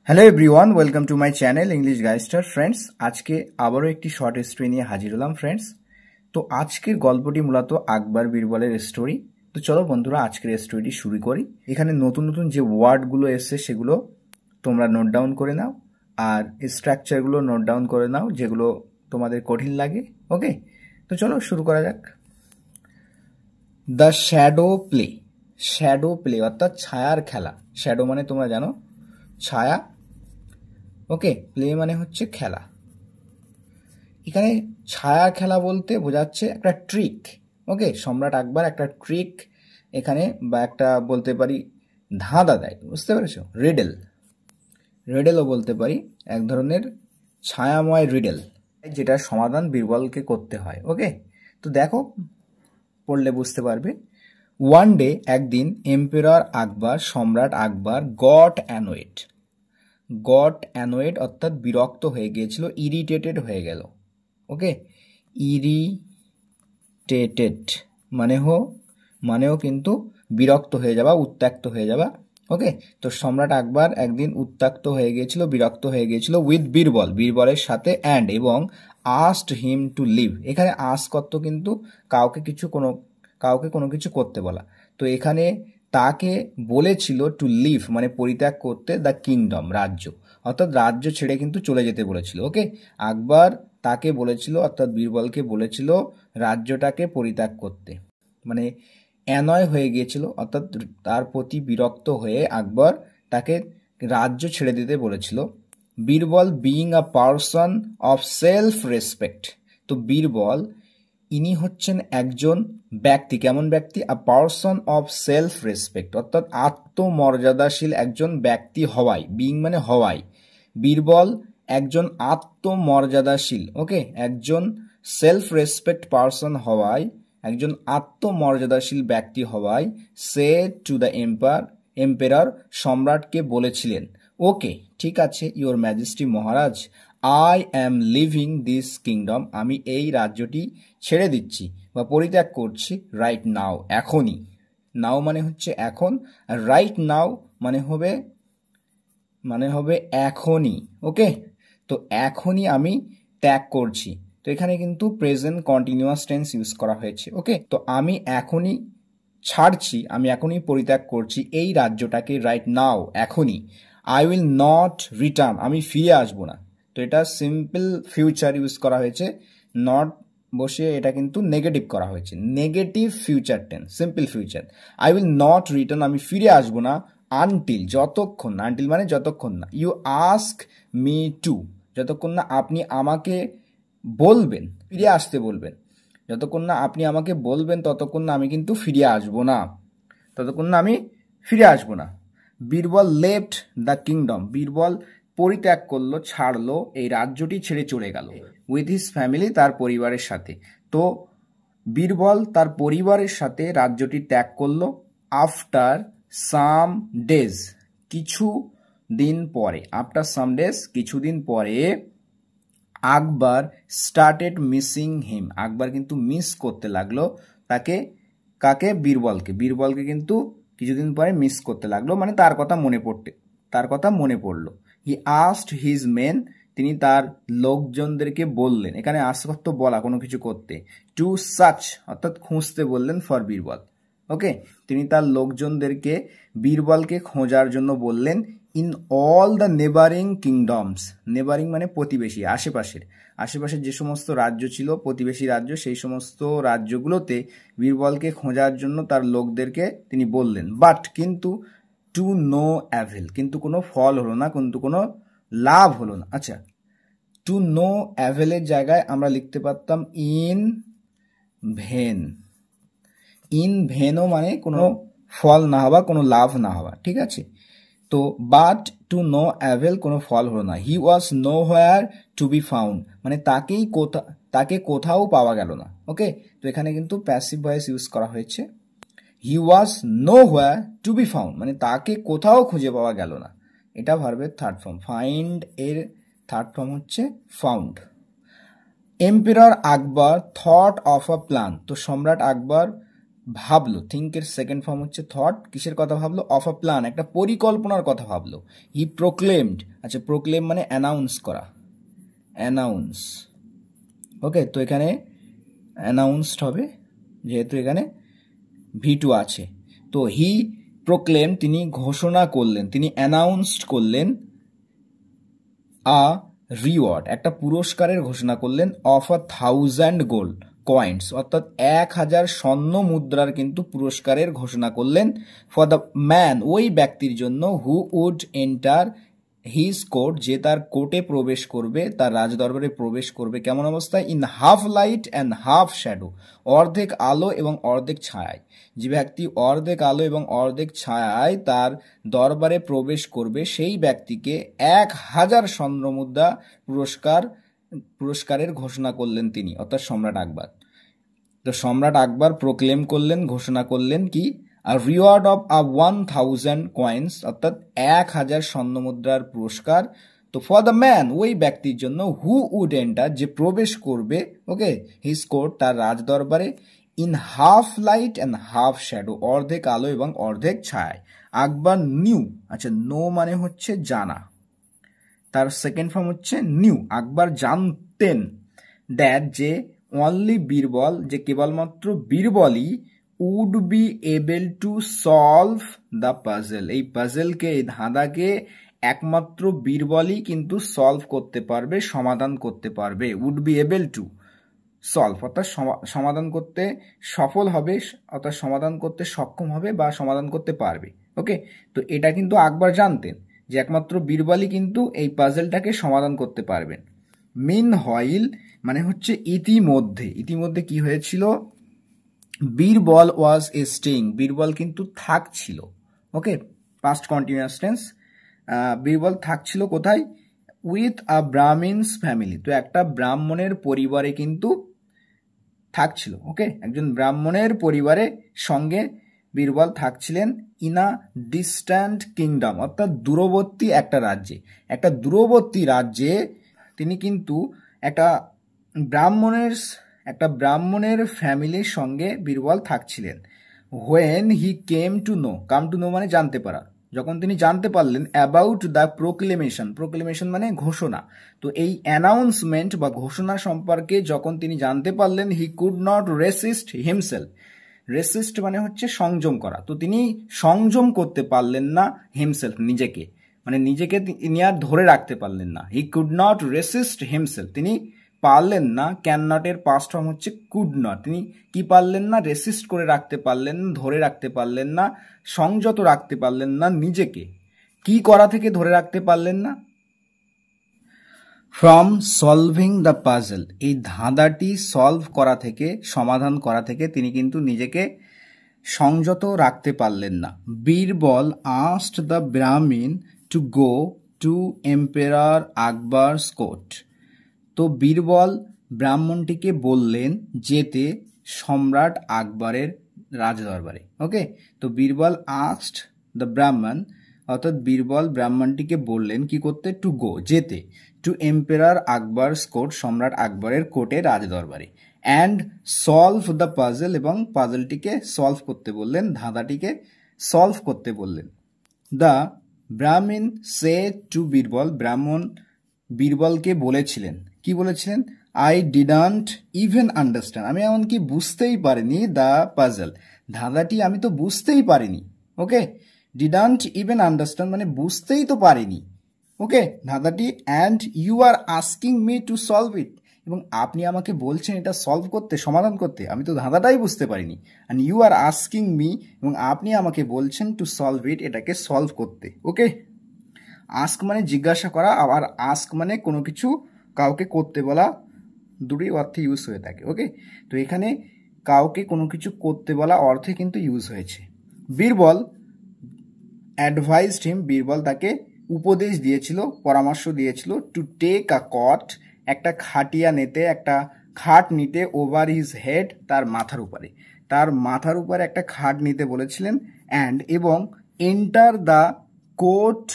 Hello everyone, welcome to my channel English গাইস্টার। Friends, আজকে আবারও একটি শর্ট স্টোরি নিয়ে হাজির হলাম ফ্রেন্ডস। তো আজকের গল্পটি মূলত আকবর বীরবলের স্টোরি। তো চলো বন্ধুরা, আজকের স্টোরিটি শুরু করি। এখানে নতুন নতুন যে ওয়ার্ডগুলো এসছে সেগুলো তোমরা নোট ডাউন করে নাও, আর স্ট্রাকচারগুলো নোট ডাউন করে নাও যেগুলো তোমাদের কঠিন লাগে। ওকে, তো চলো শুরু করা যাক। The shadow play. Shadow play অর্থাৎ ছায়ার খেলা। শ্যাডো মানে তোমরা জানো ছায়া, ওকে। প্লে মানে হচ্ছে খেলা। এখানে ছায়া খেলা বলতে বোঝাচ্ছে একটা ট্রিক। ওকে, সম্রাট আকবর একটা ট্রিক এখানে, বা একটা বলতে পারি ধাঁধা দেয়, বুঝতে পেরেছো? রিডেল, রিডেলও বলতে পারি, এক ধরনের ছায়াময় রিডেল, যেটার সমাধান বীরবলকে করতে হয়। ওকে, তো দেখো, পড়লে বুঝতে পারবে। ওয়ান ডে, একদিন, এম্পেরর আকবর, সম্রাট আকবর গট অ্যানোয়েড অর্থাৎ বিরক্ত হয়ে গিয়েছিল, ইরিটেটেড হয়ে গেল। ওকে, ইরিটেটেড মানেও কিন্তু বিরক্ত হয়ে যাওয়া, উত্ত্যক্ত হয়ে যাওয়া। ওকে, তো সম্রাট আকবর একদিন উত্ত্যক্ত হয়ে গিয়েছিল, বিরক্ত হয়ে গিয়েছিল উইথ বীরবলের সাথে, অ্যান্ড এবং আস্কড হিম টু লিভ। এখানে আস্ক অর্থ কিন্তু কাউকে কোনো কিছু করতে বলা। তো এখানে তাকে বলেছিল টু লিভ মানে পরিত্যাগ করতে, দ্য কিংডম রাজ্য, অর্থাৎ রাজ্য ছেড়ে কিন্তু চলে যেতে বলেছিল। ওকে, আকবর তাকে বলেছিল অর্থাৎ বীরবলকে বলেছিল রাজ্যটাকে পরিত্যাগ করতে, মানে অ্যানয় হয়ে গিয়েছিল অর্থাৎ তার প্রতি বিরক্ত হয়ে আকবর তাকে রাজ্য ছেড়ে দিতে বলেছিল। Birbal being a person of self respect. তো বীরবল ইনি হচ্ছেন একজন ব্যক্তি, কেমন ব্যক্তি? আ পারসন অফ সেলফ রেসপেক্ট অর্থাৎ আত্মমর্যাদাশীল একজন ব্যক্তি হওয়ায়, বিইং মানে হওয়ায়, বীরবল একজন আত্মমর্যাদাশীল, ওকে, একজন সেলফ রেসপেক্ট পারসন হওয়ায়, একজন আত্মমর্যাদাশীল ব্যক্তি হওয়ায়, সে টু দ্য এম্পেরার সম্রাটকে বলেছিলেন, ওকে ঠিক আছে, your majesty Maharaj, I am living this kingdom, আমি এই রাজ্যটি ছেড়ে দিচ্ছি বা পরিত্যাগ করছি, রাইট নাও, এখনই। নাও মানে হচ্ছে এখন, আর রাইট নাও মানে হবে এখনই। ওকে, তো এখনই আমি ত্যাগ করছি। তো এখানে কিন্তু প্রেজেন্ট কন্টিনিউয়াস টেন্স ইউজ করা হয়েছে। ওকে, তো আমি এখনই ছাড়ছি, আমি এখনই পরিত্যাগ করছি এই রাজ্যটাকে, রাইট নাও, এখনই। আই উইল নট রিটার্ন, আমি ফিরে আসবো না। তো এটা সিম্পল ফিউচার ইউজ করা হয়েছে, নট বসিয়ে এটা কিন্তু নেগেটিভ করা হয়েছে, negative future tense, simple future. I will not return, আমি ফিরে আসবো না, আনটিল, যতক্ষণ না, আনটিল মানে যতক্ষণ না, ইউ আস্ক মি টু, যতক্ষণ না আপনি আমাকে বলবেন, ফিরে আসতে বলবেন, যতক্ষণ না আপনি আমাকে বলবেন ততক্ষণ না আমি কিন্তু ফিরে আসবো না, ততক্ষণ না আমি ফিরে আসবো না। Birbal left the kingdom, Birbal পরিত্যাগ করলো, ছাড়লো, এই রাজ্যটি ছেড়ে চলে গেল, উইথ হিজ ফ্যামিলি, তার পরিবারের সাথে। তো বীরবল তার পরিবারের সাথে রাজ্যটি ত্যাগ করলো, আফটার সাম ডেজ, কিছু দিন পরে, আফটার সাম ডেজ, কিছুদিন পরে, আকবর স্টার্টেড মিসিং হিম, আকবর কিন্তু মিস করতে লাগলো তাকে, কাকে? বীরবলকে কিন্তু কিছুদিন পরে মিস করতে লাগলো, মানে তার কথা মনে পড়লো। হি আস্কড হিজ মেন, তিনি তার লোকজনদেরকে বললেন, এখানে আস্ক অর্থ বলা, কোনো কিছু করতে, টু সার্চ অর্থাৎ খুঁজতে বললেন, ফর বীরবল। ওকে, তিনি তার লোকজনদেরকে বীরবলকে খোঁজার জন্য বললেন, in all the neighbouring kingdoms, neighbouring মানে প্রতিবেশী, আশেপাশের যে সমস্ত রাজ্য ছিল, প্রতিবেশী রাজ্য, সেই সমস্ত রাজ্যগুলোতে বীরবলকে খোঁজার জন্য তার লোকদেরকে তিনি বললেন, বাট কিন্তু, টু নো অ্যাভেল, কিন্তু কোনো ফল হলো না, কিন্তু কোনো লাভ হলো না। আচ্ছা, টু নো অ্যাভেলের জায়গায় আমরা লিখতে পারতাম ইন ভেন। ইন ভেনও মানে কোনো ফল না হওয়া, কোনো লাভ না হওয়া, ঠিক আছে। তো বাট টু নো অ্যাভেল, কোনো ফল হলো না। He was nowhere to be found, মানে তাকে কোথাও পাওয়া গেল না। ওকে, তো এখানে কিন্তু প্যাসিভ ভয়েস ইউজ করা হয়েছে। He was nowhere to be found, মানে তাকে কোথাও খুঁজে পাওয়া গেল না, এটা ভার্বের থার্ড ফর্ম। ফাইন্ড এর থার্ড ফর্ম হচ্ছে found. Emperor Akbar thought of a plan, তো সম্রাট আকবর ভাবলো, থিঙ্কের সেকেন্ড ফর্ম হচ্ছে থট, কিসের কথা ভাবলো? অফ আ প্ল্যান, একটা পরিকল্পনার কথা ভাবলো। হি প্রোক্লেমড, আচ্ছা প্রোক্লেম মানে অ্যানাউন্স করা, অ্যানাউন্স, ওকে, তো এখানে অ্যানাউন্সড হবে যেহেতু এখানে V2 আছে। তো হি প্রোক্লেম, তিনি ঘোষণা করলেন, তিনি অ্যানাউন্সড করলেন আ রিওয়ার্ড, একটা পুরস্কারের ঘোষণা করলেন, অফ 1000 গোল্ড কয়েন্স, অর্থাৎ 1000 স্বর্ণ মুদ্রার কিন্তু পুরস্কারের ঘোষণা করলেন, ফর দ্য ম্যান, ওই ব্যক্তির জন্য, who would enter his court, যে তার কোর্টে প্রবেশ করবে, তার রাজদরবারে প্রবেশ করবে কেমন অবস্থায়? In half light and half shadow, অর্ধেক আলো এবং অর্ধেক ছায়ায়। যে ব্যক্তি অর্ধেক আলো এবং অর্ধেক ছায়ায় তার দরবারে প্রবেশ করবে, সেই ব্যক্তিকে 1000 স্বর্ণমুদ্রা পুরস্কারের ঘোষণা করলেন তিনি, অর্থাৎ সম্রাট আকবর। তো সম্রাট আকবর প্রোক্লেম করলেন, ঘোষণা করলেন কি? আ রিওয়ার্ড অফ 1000 কয়েন্স, অর্থাৎ 1000 স্বর্ণমুদ্রার পুরস্কার। তো ফর দ্য ম্যান, ওই ব্যক্তির জন্য, হু উড এন্টার, যে প্রবেশ করবে, ওকে, হিজ কোর্ট, তার রাজদরবারে, in half light and half shadow, অর্ধেক আলো এবং অর্ধেক ছায়ায়। আকবর নিউ, আচ্ছা নো মানে হচ্ছে জানা, তার সেকেন্ড ফর্ম হচ্ছে নিউ, আকবর জানতেন, দ্যাট, যে, অনলি বীরবল, যে কেবলমাত্র বীরবলই, would be able to solve the puzzle, এই পাজেলকে, এই ধাঁধাকে একমাত্র বীরবলই কিন্তু সলভ করতে পারবে, সমাধান করতে পারবে। Would be able to solve, অর্থাৎ সমাধান করতে সফল হবে, অর্থাৎ সমাধান করতে সক্ষম হবে বা সমাধান করতে পারবে। ওকে, তো এটা কিন্তু আকবর জানতেন যে একমাত্র বীরবলই কিন্তু এই পাজেলটাকে সমাধান করতে পারবেন। মিন হইল মানে হচ্ছে ইতিমধ্যে, ইতিমধ্যে কি হয়েছিল? বীরবল ওয়াজ এ স্টেইং, বীরবল কিন্তু থাকছিল, ওকে, পাস্ট কন্টিনিউয়াস টেন্স, বীরবল থাকছিল কোথায়? উইথ আ ব্রাহ্মিনস ফ্যামিলি, তো একটা ব্রাহ্মণের পরিবারে কিন্তু থাকছিল, ওকে, একজন ব্রাহ্মণের পরিবারে সঙ্গে বীরবল থাকছিলেন। ইন আ ডিস্ট্যান্ট কিংডম, অর্থাৎ দূরবর্তী একটা রাজ্যে, একটা দূরবর্তী রাজ্যে তিনি কিন্তু ব্রাহ্মণের ফ্যামিলির সঙ্গে বীরবল থাকছিলেন। When he came to know, come to know মানে জানতে পারা, যখন তিনি জানতে পারলেন, অ্যাবাউট দ্য প্রোক্লেমেশন, প্রোক্লেমেশন মানে ঘোষণা, তো এই অ্যানাউন্সমেন্ট বা ঘোষণা সম্পর্কে যখন তিনি জানতে পারলেন, he could not resist himself, resist মানে হচ্ছে সংযম করা, তো তিনি সংযম করতে পারলেন না, হিমসেলফ নিজেকে, মানে নিজেকে তিনি আর ধরে রাখতে পারলেন না। হি কুড নট রেসিস্ট হিমসেলফ, তিনি পারলেন না, ক্যান নটের পাস্ট ফর্ম হচ্ছে কুড নট, তিনি কি পারলেন না? রেসিস্ট করে রাখতে পারলেন না, ধরে রাখতে পারলেন না, সংযত রাখতে পারলেন না নিজেকে। কি করা থেকে ধরে রাখতে পারলেন না? ফ্রম সলভিং দ্য পাজল, এই ধাঁধাটি সলভ করা থেকে, সমাধান করা থেকে তিনি কিন্তু নিজেকে সংযত রাখতে পারলেন না। বীরবল আস্কড দ্য ব্রাহ্মণ to go to emperor Akbar's court, তো বীরবল ব্রাহ্মণটিকে বললেন যেতে সম্রাট আকবরের রাজদরবারে, ওকে, তো বীরবল আস্কড দ্য ব্রাহ্মণ, অর্থাৎ বীরবল ব্রাহ্মণটিকে বললেন কি করতে? টু গো, যেতে, টু এম্পেরার আকবরস কোর্ট, সম্রাট আকবরের কোর্টে, রাজদরবারে, অ্যান্ড সলভ দ্য পাজল, এবং পাজলটিকে সলভ করতে বললেন, ধাঁধাটিকে সলভ করতে বললেন। দ্য ব্রাহ্মণ সে টু বীরবল, ব্রাহ্মণ বীরবলকে বলেছিলেন, কি বলেছিলেন? আই ডিডন্ট ইভেন আন্ডারস্ট্যান্ড, আমি এমনকি বুঝতেই পারিনি, দ্য পাজল, ধাঁধাটি আমি তো বুঝতেই পারিনি, ওকে, ডিডন্ট ইভেন আন্ডারস্ট্যান্ড মানে বুঝতেই তো পারিনি, ওকে, ধাঁধাটি, and you are asking me to solve it, এবং আপনি আমাকে বলছেন এটা সলভ করতে, সমাধান করতে, আমি তো ধাঁধাটাই বুঝতে পারিনি। And you are asking me, এবং আপনি আমাকে বলছেন টু সলভ ইট, এটাকে সলভ করতে, ওকে। আস্ক মানে জিজ্ঞাসা করা, আবার আস্ক মানে কোনো কিছু কাউকে করতে বলা, দুটি অর্থে ইউজ হয়ে থাকে, ওকে, তো এখানে কাউকে কোনো কিছু করতে বলা অর্থে কিন্তু ইউজ হয়েছে। বীরবল অ্যাডভাইসড হিম, বীরবল তাকে উপদেশ দিয়েছিল, পরামর্শ দিয়েছিল, টু টেক আ কট, একটা খাটিয়া নিতে, একটা খাট নিতে, ওভার হিজ হেড, তার মাথার উপরে, তার মাথার উপরে একটা খাট নিতে বলেছিলেন, অ্যান্ড এবং enter the court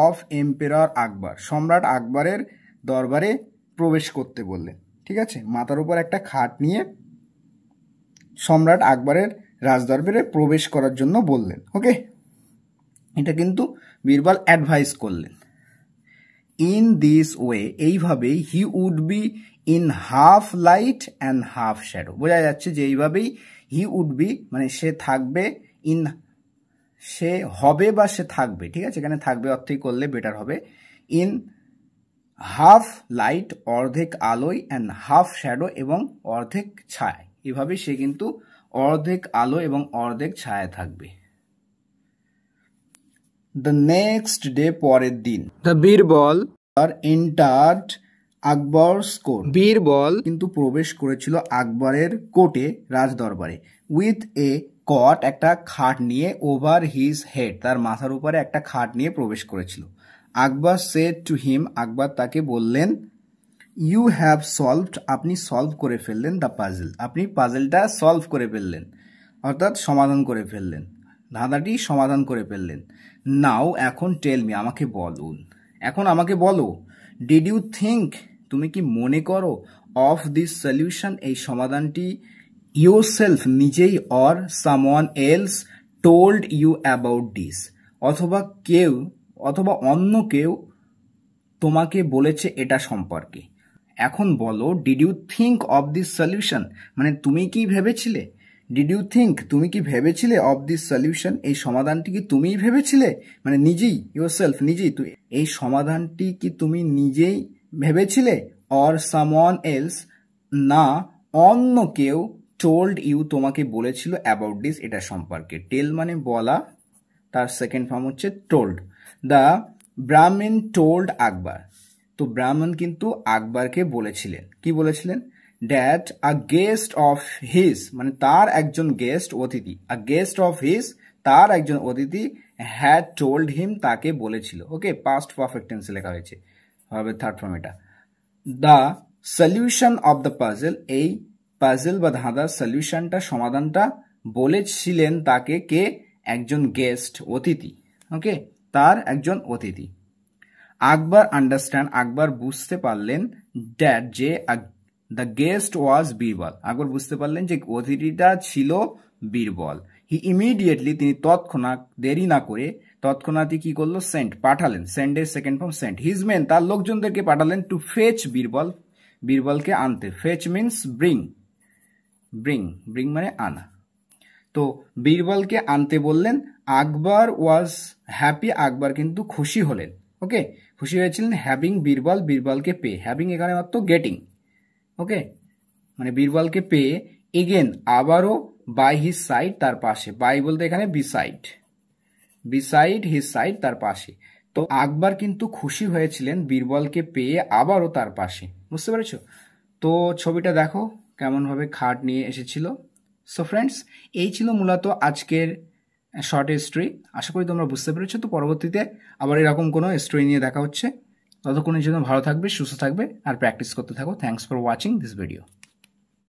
of emperor Akbar, সম্রাট আকবরের দরবারে প্রবেশ করতে বললেন, ঠিক আছে, মাথার উপর একটা খাট নিয়ে সম্রাট আকবরের রাজদরবারে প্রবেশ করার জন্য বললেন। ওকে, এটা কিন্তু বীরবল অ্যাডভাইস করলেন। ইন দিস ওয়ে, এইভাবেই he would be in half light and half shadow. বোঝা যাচ্ছে যে এইভাবেই হি উড বি মানে সে থাকবে, ইন সে হবে বা সে থাকবে, ঠিক আছে, এখানে থাকবে অর্থেই করলে বেটার হবে। ইন হাফ লাইট অর্ধেক আলোয় অ্যান্ড হাফ শ্যাডো এবং অর্ধেক ছায়া, এভাবে সে কিন্তু অর্ধেক আলো এবং অর্ধেক ছায়া থাকবে। দ্য নেক্সট ডে, পরের দিন, দ্য বীরবল আর এন্টার্ড আকবরস কোর্ট। বীরবল কিন্তু প্রবেশ করেছিল আকবরের কোর্টে, রাজদরবারে। উইথ এ কট, একটা খাট নিয়ে, ওভার হিজ হেড, তার মাথার উপরে একটা খাট নিয়ে প্রবেশ করেছিল। আকবর সেড টু হিম, আকবর তাকে বললেন, ইউ হ্যাভ সলভড, আপনি সলভ করে ফেললেন, দ্য পাজল, আপনি পাজলটা সলভ করে ফেললেন, অর্থাৎ সমাধান করে ফেললেন, ধাঁধাটি সমাধান করে ফেললেন। নাও, এখন টেল মি, আমাকে বলুন, এখন আমাকে বলো, ডিড ইউ থিঙ্ক, তুমি কি মনে করো, অফ দিস সলিউশন, এই সমাধানটি, ইয়োরসেলফ, নিজেই, or someone else told you about this, অথবা কেউ, অথবা অন্য কেউ তোমাকে বলেছে এটা সম্পর্কে। এখন বলো, did you think of this solution, মানে তুমি কি ভেবেছিলে, ডিড ইউ থিঙ্ক, তুমি কি ভেবেছিলে, অফ দিস সলিউশন, এই সমাধানটি কি তুমিই ভেবেছিলে, মানে নিজেই, ইয়োরসেলফ, নিজেই, এই সমাধানটি কি তুমি নিজেই ভেবেছিলে, অর সামওয়ান এলস, না অন্য কেউ, টোল্ড ইউ, তোমাকে বলেছিল, অ্যাবাউট দিস, এটা সম্পর্কে। টেল মানে বলা, তার সেকেন্ড ফর্ম হচ্ছে টোল্ড। দ্য ব্রাহ্মণ টোল্ড আকবর, তো ব্রাহ্মণ কিন্তু আকবরকে বলেছিলেন, কি বলেছিলেন, that a guest of his, মানে তার একজন গেস্ট, অতিথি, আ গেস্ট অফ হিজ, তার একজন অতিথি, হ্যাড টোল্ড হিম, তাকে বলেছিল। ওকে, পাস্ট পারফেক্ট টেন্সে লেখা হয়েছে, হবে থার্ড ফর্ম এটা। The solution of the puzzle, এই পাজল বা ধাঁধার সলিউশনটা, সমাধানটা বলেছিলেন তাকে, কে, একজন গেস্ট, অতিথি। ওকে, তার একজন অতিথি। আকবর আন্ডারস্ট্যান্ড, আকবর বুঝতে পারলেন, দ্যাট, যে, দ্য গেস্ট ওয়াজ বীরবল, আকবর বুঝতে পারলেন যে অতিথিটা ছিল বীরবল। হি ইমিডিয়েটলি, তিনি তৎক্ষণাৎ, দেরি না করে, তৎক্ষণাৎই কি করলো, সেন্ট, পাঠালেন, সেন্ডের second form sent, his men, তার লোকজনদেরকে পাঠালেন, টু ফেচ বীরবল, বীরবলকে আনতে। Fetch means bring, bring, bring মানে আনা। তো বীরবলকে আনতে বললেন। আকবর ওয়াজ হ্যাপি, আকবর কিন্তু খুশি হলেন। ওকে, খুশি হয়েছিলেন, হ্যাভিং বীরবল, বীরবলকে পেয়ে, হ্যাভিং এখানে অর্থ গেটিং। ওকে, মানে বীরবলকে পেয়ে, এগেন, আবারও, বাই হিজ সাইড, তার পাশে, বাই বলতে এখানে বিসাইড, বিসাইড হিজ সাইড, তার পাশে। তো আকবর কিন্তু খুশি হয়েছিলেন বীরবলকে পেয়ে আবারও তার পাশে, বুঝতে পেরেছ? তো ছবিটা দেখো কেমনভাবে খাট নিয়ে এসেছিল। সো ফ্রেন্ডস, এই ছিল মূলত আজকের শর্ট স্টোরি। আশা করি তোমরা বুঝতে পেরেছো। তো পরবর্তীতে আবার এরকম কোনো স্টোরি নিয়ে দেখা হচ্ছে। ততক্ষণের জন্য ভালো থাকবে, সুস্থ থাকবে আর প্র্যাকটিস করতে থাকো। Thanks for watching this video.